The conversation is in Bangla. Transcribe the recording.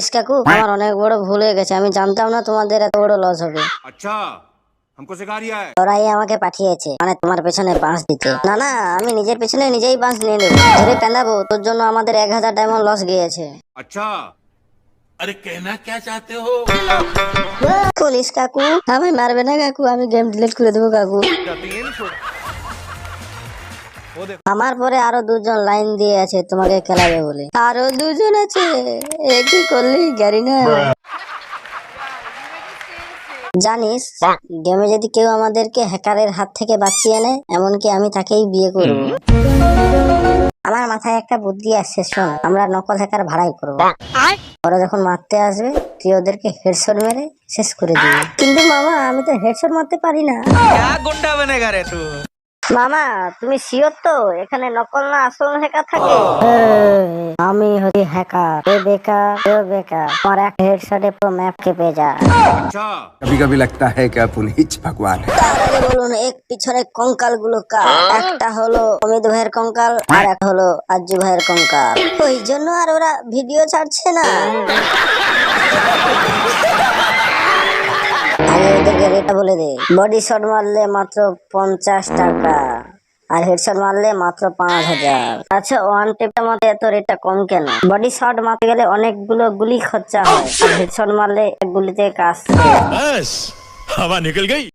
পুলিশ কাকু, আমার অনেক বড় ভুল হয়ে গেছে। আমি জানতাম না তোমাদের এত বড় লস হবে। अच्छा हमको सिखा रिया है। ওরাই আমাকে পাঠিয়েছে, মানে তোমার পেছনে বাঁশ দিতে। না না, আমি নিজের পেছনে নিজেই বাঁশ নিয়ে নেবো, ধরে টানাবো। তোর জন্য আমাদের 1000 ডায়মন্ড লস গিয়েছে। अच्छा अरे कहना क्या चाहते हो? পুলিশ কাকু, আমি মারবে না কাকু, আমি গেম ডিলিট করে দেবো কাকু। আমার পরে আরো দুজন লাইন দিয়ে আছে তোমাকে খেলাবে বলে। আরো দুজন আছে, একই করলি গাড়ি না। জানিস, গেমে যদি কেউ আমাদেরকে হ্যাকারের হাত থেকে বাঁচিয়ে নেয়, এমনকি আমি তাকেই বিয়ে করব। আমার মাথায় একটা বুদ্ধি আসছে, শোন, আমরা নকল হ্যাকার ভাড়াই করবো। ওরা যখন মারতে আসবে, তুই ওদেরকে হেডশট মেরে শেষ করে দিবি। কিন্তু মামা, আমি তো হেডশট মারতে পারি না। क्या गुंडा बनेगा रे तू? মামা, তুমি শিওর তো এখানে নকল না আসল হ্যাকার থাকে? আমি হচ্ছি হ্যাকার, এ বেকার, এ বেকার। আমার এক হেডশটে পুরো ম্যাপ কেঁপে যায়। अच्छा कभी कभी लगता है कि अपन ही भगवान है। তার আগে বলুন, এক পিছনে কঙ্কাল গুলো কার? একটা হলো অমিত ভাইয়ের কঙ্কাল, আর একটা হলো আজ্জু ভাইয়ের কঙ্কাল। ওই জন্য আর ওরা ভিডিও ছাড়ছে না। আগে ওদেরকে রেটটা বলে দে। বডি শট মারলে মাত্র 50 টাকা, আর হেডশট মারলে মাত্র 5000। আচ্ছা, ওয়ান টেপটা মারতে এত রেটটা কম কেন? বডি শট মারতে গেলে অনেকগুলো গুলি খরচা হয়, আর হেডশট মারলে এক গুলিতে কাজ শেষ। बस हवा निकल गई।